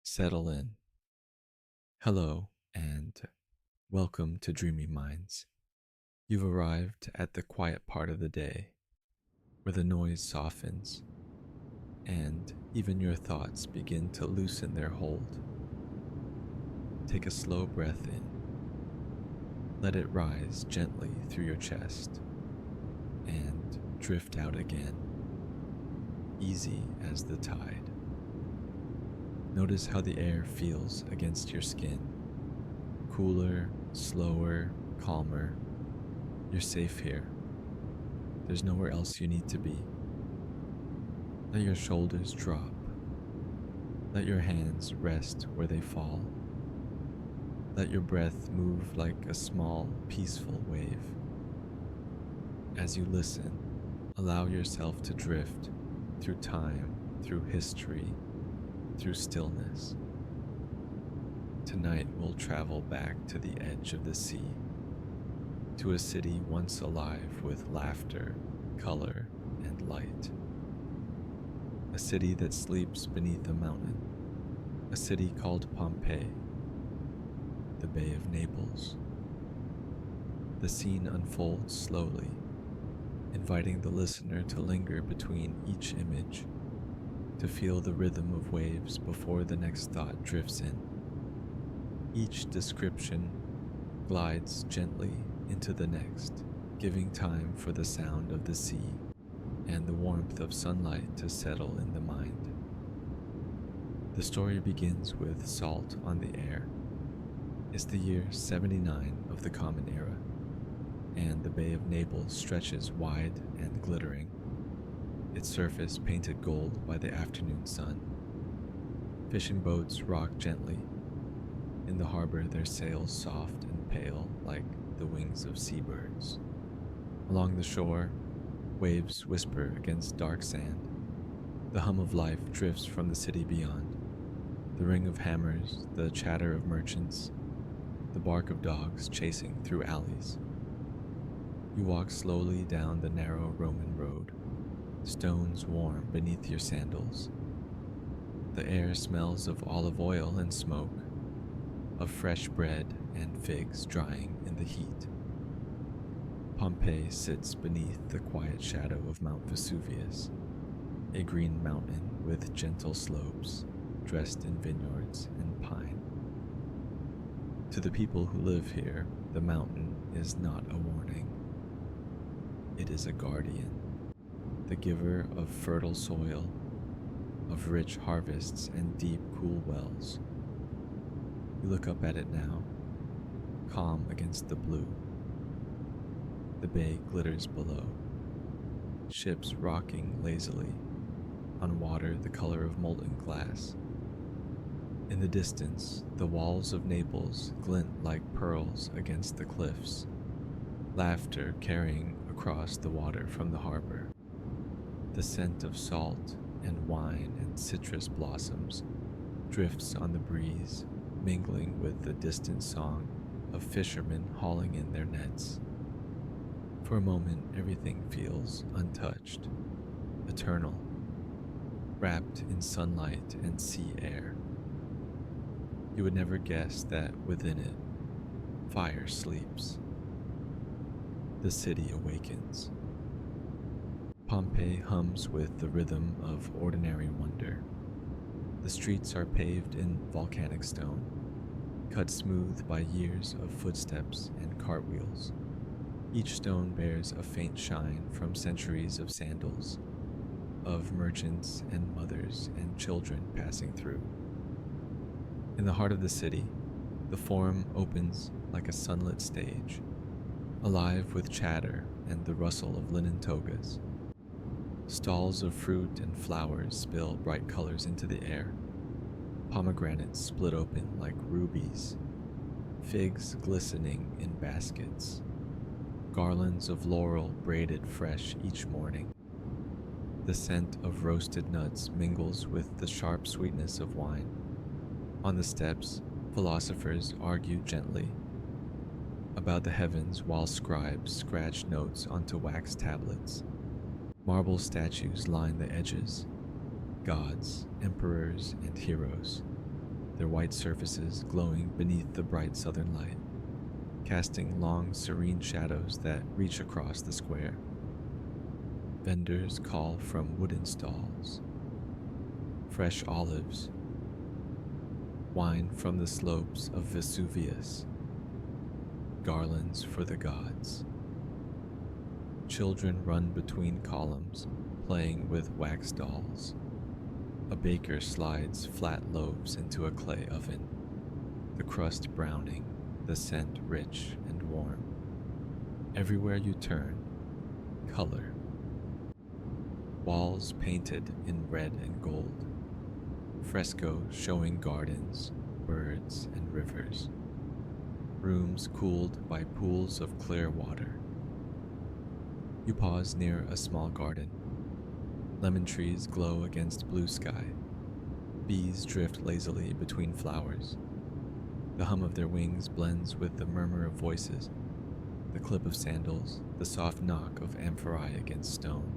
Settle in. Hello, and welcome to Dreamy Minds. You've arrived at the quiet part of the day where the noise softens and even your thoughts begin to loosen their hold. Take a slow breath in. Let it rise gently through your chest and drift out again, easy as the tide. Notice how the air feels against your skin. Cooler, slower, calmer. You're safe here. There's nowhere else you need to be. Let your shoulders drop. Let your hands rest where they fall. Let your breath move like a small, peaceful wave. As you listen, allow yourself to drift through time, through history, through stillness. Tonight we'll travel back to the edge of the sea, to a city once alive with laughter, color, and light. A city that sleeps beneath a mountain, a city called Pompeii, the Bay of Naples. The scene unfolds slowly, inviting the listener to linger between each image, to feel the rhythm of waves before the next thought drifts in. Each description glides gently into the next, giving time for the sound of the sea and the warmth of sunlight to settle in the mind. The story begins with salt on the air. It's the year 79 of the Common Era, and the Bay of Naples stretches wide and glittering, its surface painted gold by the afternoon sun. Fishing boats rock gently. In the harbor, their sails soft and pale like the wings of seabirds. Along the shore, waves whisper against dark sand. The hum of life drifts from the city beyond. The ring of hammers, the chatter of merchants, the bark of dogs chasing through alleys. You walk slowly down the narrow Roman road, stones warm beneath your sandals. The air smells of olive oil and smoke, of fresh bread and figs drying in the heat. Pompeii sits beneath the quiet shadow of Mount Vesuvius, a green mountain with gentle slopes, dressed in vineyards and pine. To the people who live here, the mountain is not a warning. It is a guardian, the giver of fertile soil, of rich harvests and deep, cool wells. You look up at it now, calm against the blue. The bay glitters below, ships rocking lazily on water the color of molten glass. In the distance, the walls of Naples glint like pearls against the cliffs, laughter carrying across the water from the harbor. The scent of salt and wine and citrus blossoms drifts on the breeze, mingling with the distant song of fishermen hauling in their nets. For a moment, everything feels untouched, eternal, wrapped in sunlight and sea air. You would never guess that within it, fire sleeps. The city awakens. Pompeii hums with the rhythm of ordinary wonder. The streets are paved in volcanic stone, cut smooth by years of footsteps and cartwheels. Each stone bears a faint shine from centuries of sandals, of merchants and mothers and children passing through. In the heart of the city, the Forum opens like a sunlit stage, alive with chatter and the rustle of linen togas. Stalls of fruit and flowers spill bright colors into the air. Pomegranates split open like rubies, figs glistening in baskets, garlands of laurel braided fresh each morning. The scent of roasted nuts mingles with the sharp sweetness of wine. On the steps, philosophers argue gently about the heavens while scribes scratch notes onto wax tablets. Marble statues line the edges, gods, emperors, and heroes. their white surfaces glowing beneath the bright southern light, casting long, serene shadows that reach across the square. Vendors call from wooden stalls, fresh olives, wine from the slopes of Vesuvius, garlands for the gods. Children run between columns, playing with wax dolls. A baker slides flat loaves into a clay oven, the crust browning, the scent rich and warm. Everywhere you turn, color. Walls painted in red and gold, frescoes showing gardens, birds, and rivers. Rooms cooled by pools of clear water. You pause near a small garden. Lemon trees glow against blue sky. Bees drift lazily between flowers. The hum of their wings blends with the murmur of voices, the clip of sandals, the soft knock of amphorae against stone.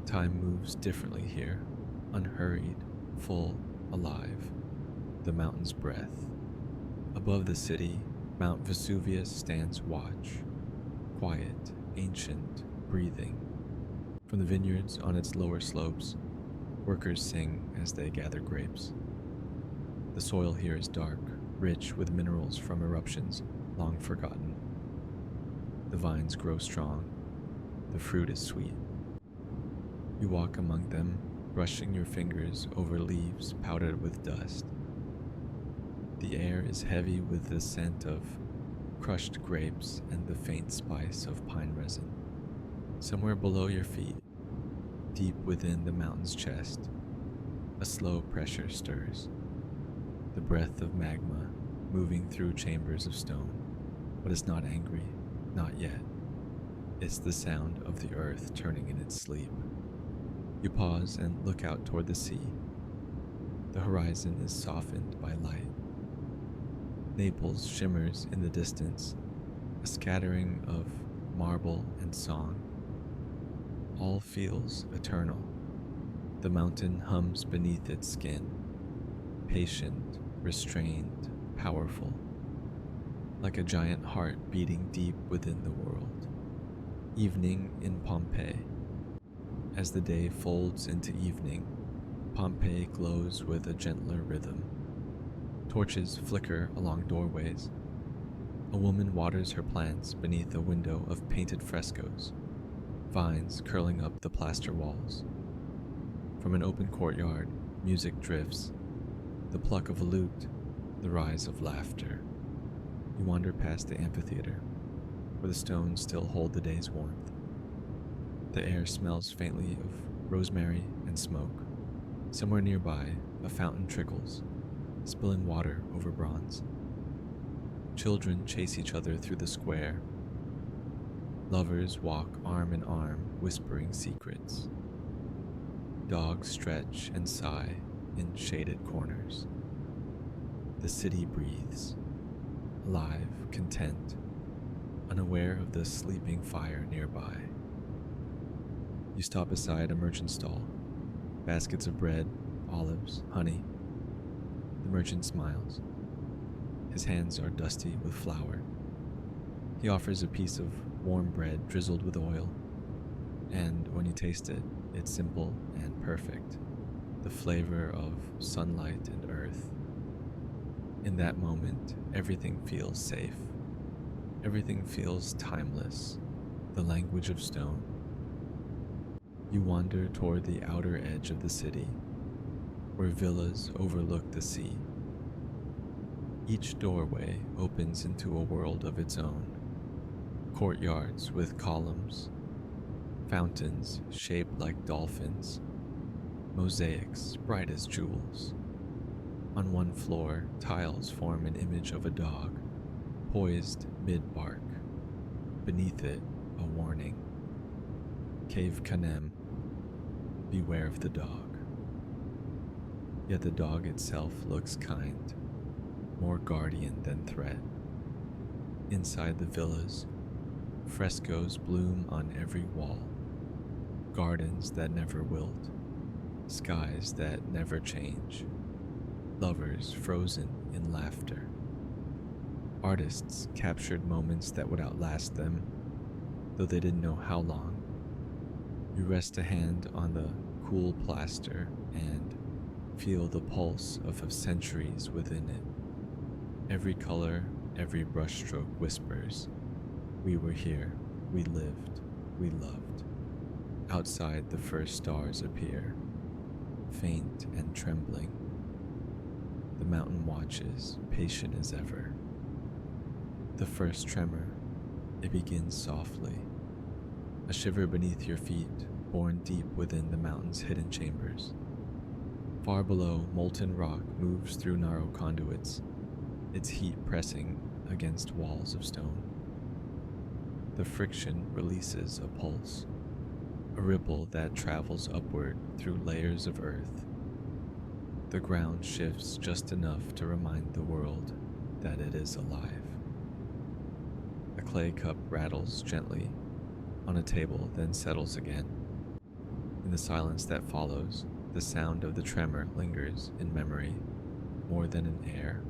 Time moves differently here, unhurried, full, alive. The mountain's breath. Above the city, Mount Vesuvius stands watch, quiet, ancient, breathing. From the vineyards on its lower slopes, workers sing as they gather grapes. The soil here is dark, rich with minerals from eruptions long forgotten. The vines grow strong, the fruit is sweet. You walk among them, brushing your fingers over leaves powdered with dust. The air is heavy with the scent of crushed grapes and the faint spice of pine resin. Somewhere below your feet, deep within the mountain's chest, a slow pressure stirs. The breath of magma moving through chambers of stone, but it's not angry, not yet. It's the sound of the earth turning in its sleep. You pause and look out toward the sea. The horizon is softened by light. Naples shimmers in the distance, a scattering of marble and song. All feels eternal. The mountain hums beneath its skin, patient, restrained, powerful, like a giant heart beating deep within the world. Evening in Pompeii. As the day folds into evening, Pompeii glows with a gentler rhythm. Torches flicker along doorways. A woman waters her plants beneath a window of painted frescoes, vines curling up the plaster walls. From an open courtyard, music drifts, the pluck of a lute, the rise of laughter. You wander past the amphitheater, where the stones still hold the day's warmth. The air smells faintly of rosemary and smoke. Somewhere nearby, a fountain trickles, spilling water over bronze. Children chase each other through the square. Lovers walk arm in arm, whispering secrets. Dogs stretch and sigh in shaded corners. The city breathes, alive, content, unaware of the sleeping fire nearby. You stop beside a merchant's stall, baskets of bread, olives, honey. The merchant smiles. His hands are dusty with flour. He offers a piece of warm bread drizzled with oil, and when you taste it, it's simple and perfect, the flavor of sunlight and earth. In that moment, everything feels safe. Everything feels timeless, the language of stone. You wander toward the outer edge of the city, where villas overlook the sea. Each doorway opens into a world of its own. Courtyards with columns, fountains shaped like dolphins, mosaics bright as jewels. On one floor, tiles form an image of a dog, poised mid-bark. Beneath it, a warning. Cave Canem, beware of the dog. Yet the dog itself looks kind, more guardian than threat. Inside the villas, frescoes bloom on every wall, gardens that never wilt, skies that never change. lovers frozen in laughter. Artists captured moments that would outlast them, though they didn't know how long. You rest a hand on the cool plaster and feel the pulse of centuries within it. Every color, every brushstroke whispers, "We were here, we lived, we loved." Outside, the first stars appear, faint and trembling. The mountain watches, patient as ever. The first tremor, it begins softly, a shiver beneath your feet, born deep within the mountain's hidden chambers. Far below, molten rock moves through narrow conduits, its heat pressing against walls of stone. The friction releases a pulse, a ripple that travels upward through layers of earth. The ground shifts just enough to remind the world that it is alive. A clay cup rattles gently on a table, then settles again. In the silence that follows, the sound of the tremor lingers in memory more than in air,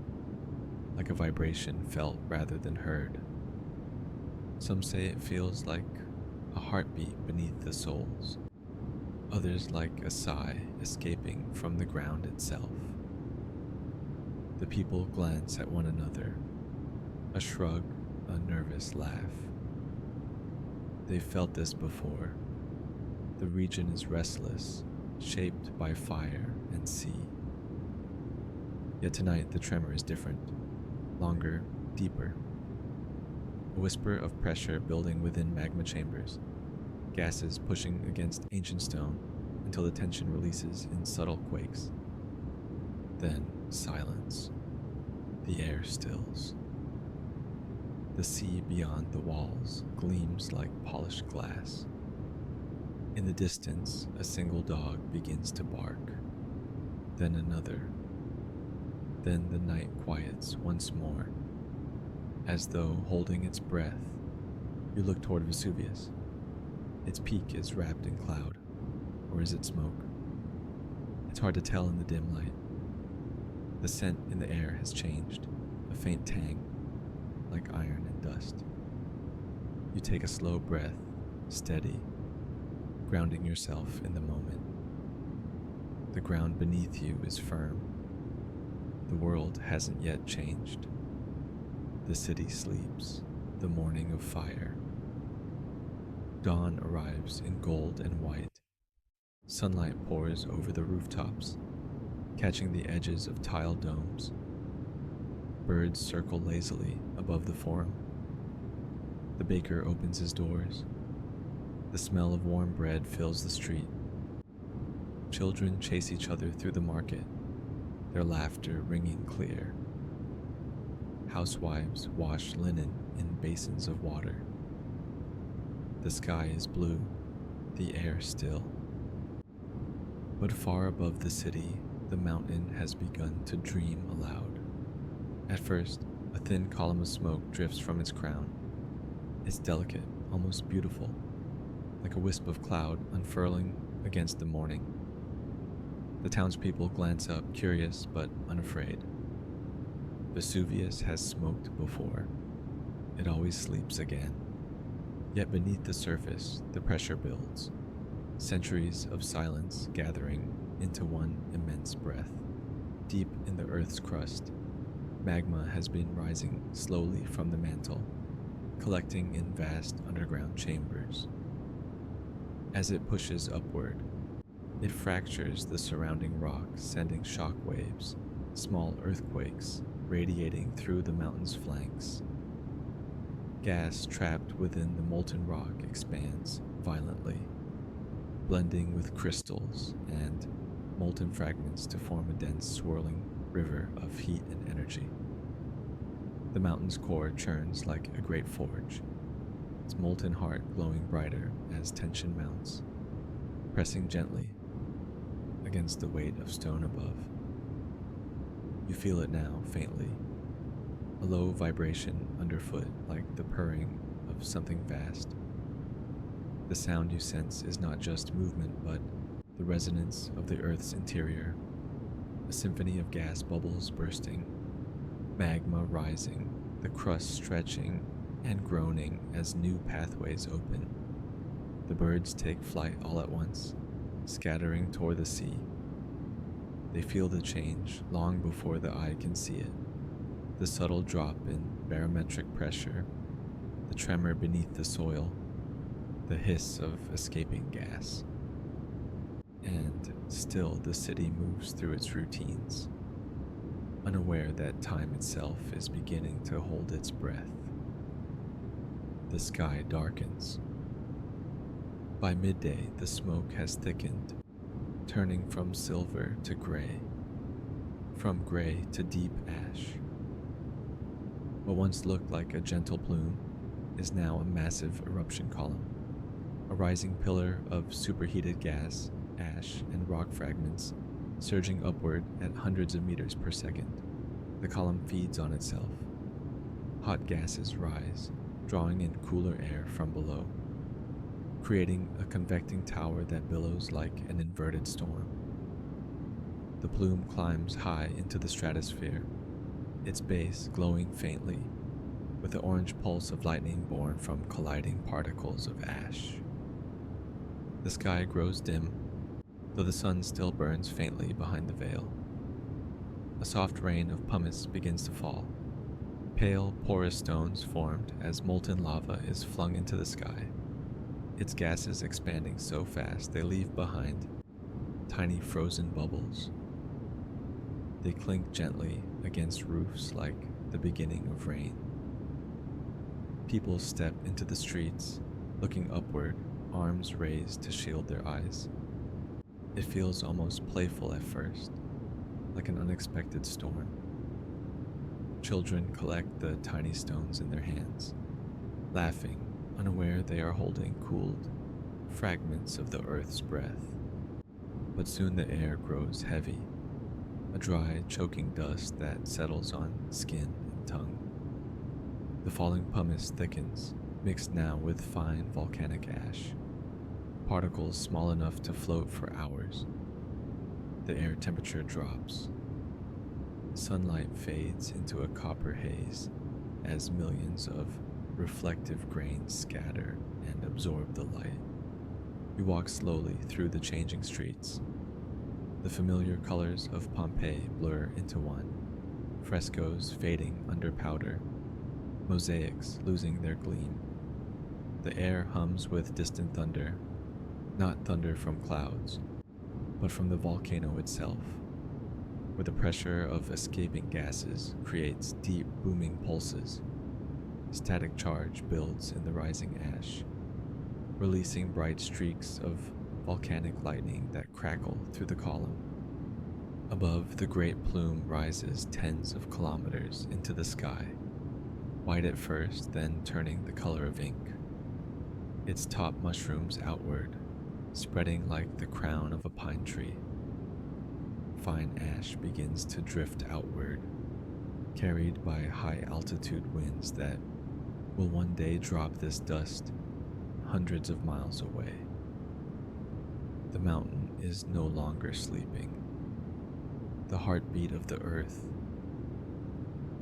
like a vibration felt rather than heard. Some say it feels like a heartbeat beneath the soles, others like a sigh escaping from the ground itself. The people glance at one another, a shrug, a nervous laugh. They've felt this before. The region is restless, shaped by fire and sea. Yet tonight the tremor is different, longer, deeper. A whisper of pressure building within magma chambers, gases pushing against ancient stone until the tension releases in subtle quakes. Then silence. The air stills. The sea beyond the walls gleams like polished glass. In the distance, a single dog begins to bark, then another. Then the night quiets once more. As though holding its breath, you look toward Vesuvius. Its peak is wrapped in cloud, or is it smoke? It's hard to tell in the dim light. The scent in the air has changed, a faint tang, like iron and dust. You take a slow breath, steady, grounding yourself in the moment. The ground beneath you is firm. The world hasn't yet changed. The city sleeps, the morning of fire. Dawn arrives in gold and white. Sunlight pours over the rooftops, catching the edges of tiled domes. Birds circle lazily above the forum. The baker opens his doors. The smell of warm bread fills the street. Children chase each other through the market, their laughter ringing clear. Housewives wash linen in basins of water. The sky is blue, the air still. But far above the city, the mountain has begun to dream aloud. At first, a thin column of smoke drifts from its crown. It's delicate, almost beautiful, like a wisp of cloud unfurling against the morning. The townspeople glance up, curious but unafraid. Vesuvius has smoked before. It always sleeps again. Yet beneath the surface, the pressure builds. Centuries of silence gathering into one immense breath. Deep in the Earth's crust, magma has been rising slowly from the mantle, collecting in vast underground chambers. As it pushes upward, it fractures the surrounding rock, sending shock waves, small earthquakes radiating through the mountain's flanks. Gas trapped within the molten rock expands violently, blending with crystals and molten fragments to form a dense, swirling river of heat and energy. The mountain's core churns like a great forge, its molten heart glowing brighter as tension mounts, pressing gently against the weight of stone above. You feel it now, faintly, a low vibration underfoot like the purring of something vast. The sound you sense is not just movement, but the resonance of the Earth's interior, a symphony of gas bubbles bursting, magma rising, the crust stretching and groaning as new pathways open. The birds take flight all at once, scattering toward the sea. They feel the change long before the eye can see it. The subtle drop in barometric pressure, the tremor beneath the soil, the hiss of escaping gas. And still the city moves through its routines, unaware that time itself is beginning to hold its breath. The sky darkens. By midday, the smoke has thickened, turning from silver to gray, from gray to deep ash. What once looked like a gentle plume is now a massive eruption column, a rising pillar of superheated gas, ash, and rock fragments surging upward at hundreds of meters per second. The column feeds on itself. Hot gases rise, drawing in cooler air from below, creating a convecting tower that billows like an inverted storm. The plume climbs high into the stratosphere, its base glowing faintly with the orange pulse of lightning born from colliding particles of ash. The sky grows dim, though the sun still burns faintly behind the veil. A soft rain of pumice begins to fall. Pale, porous stones formed as molten lava is flung into the sky, its gases expanding so fast they leave behind tiny frozen bubbles. They clink gently against roofs like the beginning of rain. People step into the streets, looking upward, arms raised to shield their eyes. It feels almost playful at first, like an unexpected storm. Children collect the tiny stones in their hands, laughing, unaware they are holding cooled fragments of the earth's breath. But soon the air grows heavy, a dry, choking dust that settles on skin and tongue. The falling pumice thickens, mixed now with fine volcanic ash, particles small enough to float for hours. The air temperature drops. Sunlight fades into a copper haze as millions of reflective grains scatter and absorb the light. We walk slowly through the changing streets. The familiar colors of Pompeii blur into one, frescoes fading under powder, mosaics losing their gleam. The air hums with distant thunder, not thunder from clouds, but from the volcano itself, where the pressure of escaping gases creates deep booming pulses. Static charge builds in the rising ash, releasing bright streaks of volcanic lightning that crackle through the column. Above, the great plume rises tens of kilometers into the sky, white at first, then turning the color of ink. Its top mushrooms outward, spreading like the crown of a pine tree. Fine ash begins to drift outward, carried by high-altitude winds that will one day drop this dust hundreds of miles away. The mountain is no longer sleeping. The heartbeat of the earth.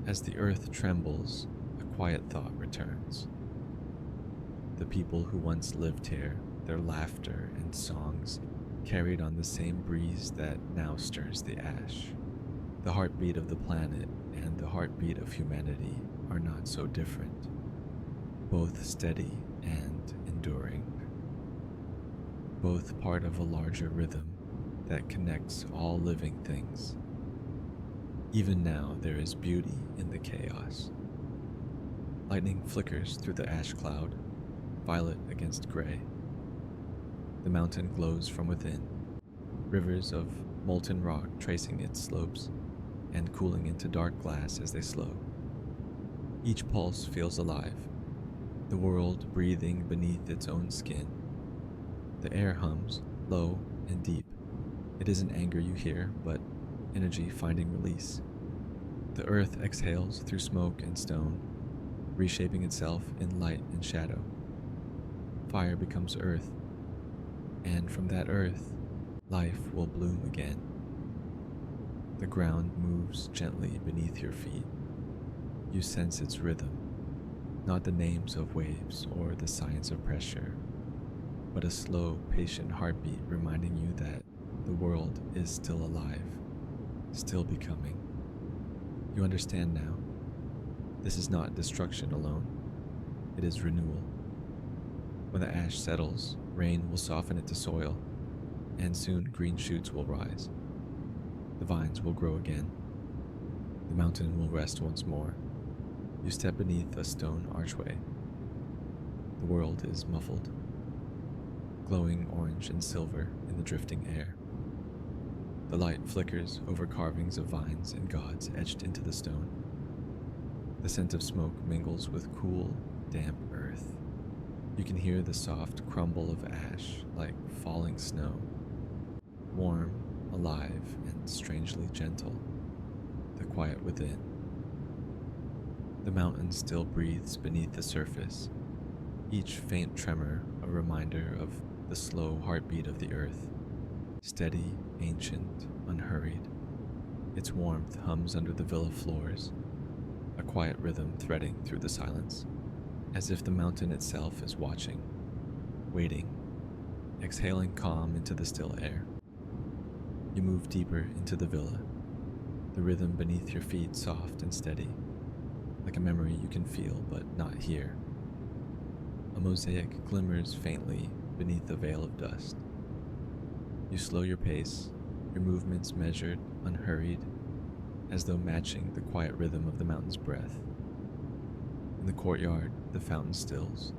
As the earth trembles, a quiet thought returns. The people who once lived here, their laughter and songs carried on the same breeze that now stirs the ash. The heartbeat of the planet and the heartbeat of humanity are not so different, both steady and enduring, both part of a larger rhythm that connects all living things. Even now, there is beauty in the chaos. Lightning flickers through the ash cloud, violet against gray. The mountain glows from within, rivers of molten rock tracing its slopes and cooling into dark glass as they slow. Each pulse feels alive, the world breathing beneath its own skin. The air hums, low and deep. It isn't anger you hear, but energy finding release. The earth exhales through smoke and stone, reshaping itself in light and shadow. Fire becomes earth, and from that earth, life will bloom again. The ground moves gently beneath your feet. You sense its rhythm, not the names of waves or the signs of pressure, but a slow, patient heartbeat reminding you that the world is still alive, still becoming. You understand now. This is not destruction alone, it is renewal. When the ash settles, rain will soften it to soil, and soon green shoots will rise. The vines will grow again. The mountain will rest once more. You step beneath a stone archway. The world is muffled, glowing orange and silver in the drifting air. The light flickers over carvings of vines and gods etched into the stone. The scent of smoke mingles with cool, damp earth. You can hear the soft crumble of ash like falling snow, warm, alive, and strangely gentle. The quiet within. The mountain still breathes beneath the surface, each faint tremor a reminder of the slow heartbeat of the earth, steady, ancient, unhurried. Its warmth hums under the villa floors, a quiet rhythm threading through the silence, as if the mountain itself is watching, waiting, exhaling calm into the still air. You move deeper into the villa, the rhythm beneath your feet soft and steady, like a memory you can feel but not hear. A mosaic glimmers faintly beneath a veil of dust. You slow your pace, your movements measured, unhurried, as though matching the quiet rhythm of the mountain's breath. In the courtyard, the fountain stills,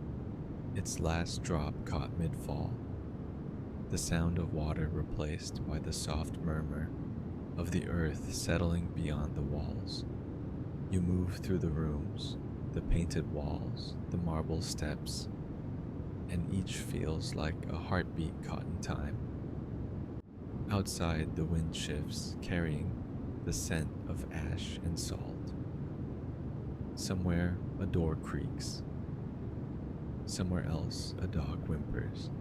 its last drop caught mid-fall, the sound of water replaced by the soft murmur of the earth settling beyond the walls. You move through the rooms, the painted walls, the marble steps, and each feels like a heartbeat caught in time. Outside, the wind shifts, carrying the scent of ash and salt. Somewhere, a door creaks. Somewhere else, a dog whimpers.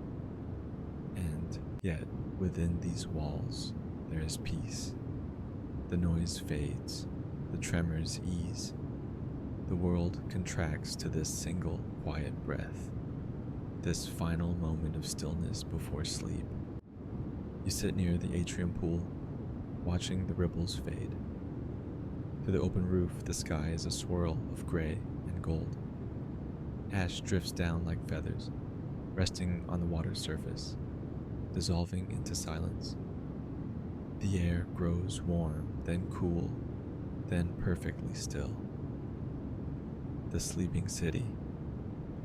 And yet, within these walls, there is peace. The noise fades, the tremors ease. The world contracts to this single quiet breath, this final moment of stillness before sleep. You sit near the atrium pool, watching the ripples fade. Through the open roof, the sky is a swirl of gray and gold. Ash drifts down like feathers, resting on the water's surface, dissolving into silence. The air grows warm, then cool, then perfectly still. The sleeping city.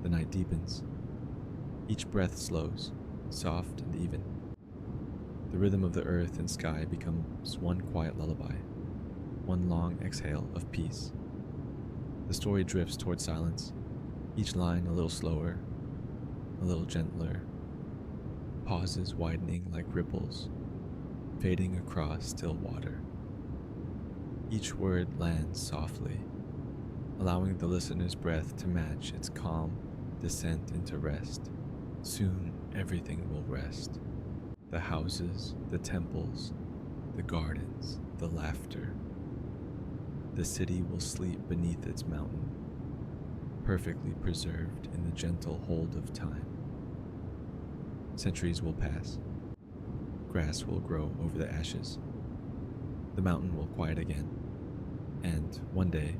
The night deepens. Each breath slows, soft and even. The rhythm of the earth and sky becomes one quiet lullaby, one long exhale of peace. The story drifts toward silence, each line a little slower, a little gentler, pauses widening like ripples, fading across still water. Each word lands softly, allowing the listener's breath to match its calm descent into rest. Soon everything will rest. The houses, the temples, the gardens, the laughter. The city will sleep beneath its mountain, perfectly preserved in the gentle hold of time. Centuries will pass. Grass will grow over the ashes. The mountain will quiet again. And one day,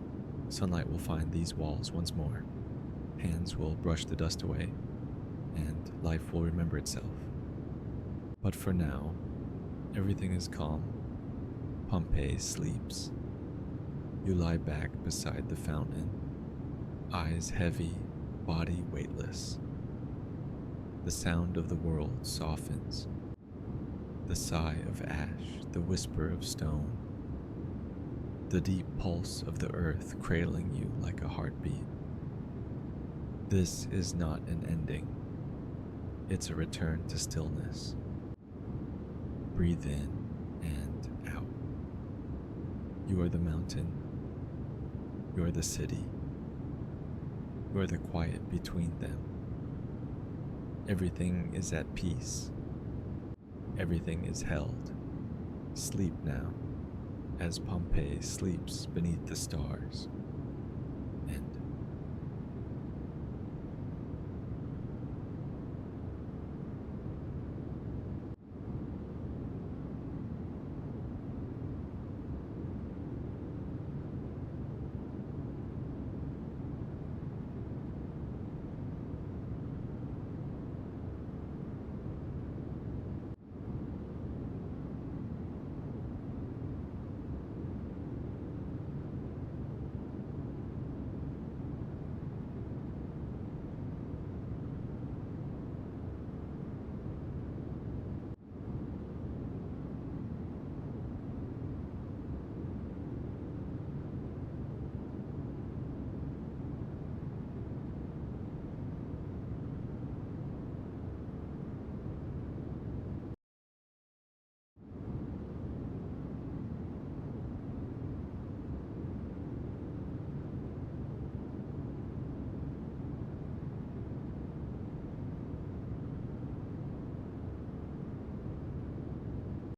sunlight will find these walls once more. Hands will brush the dust away, and life will remember itself. But for now, everything is calm. Pompeii sleeps. You lie back beside the fountain, eyes heavy, body weightless. The sound of the world softens. The sigh of ash, the whisper of stone. The deep pulse of the earth cradling you like a heartbeat. This is not an ending. It's a return to stillness. Breathe in and out. You are the mountain. You are the city. You are the quiet between them. Everything is at peace. Everything is held. Sleep now. as Pompeii sleeps beneath the stars,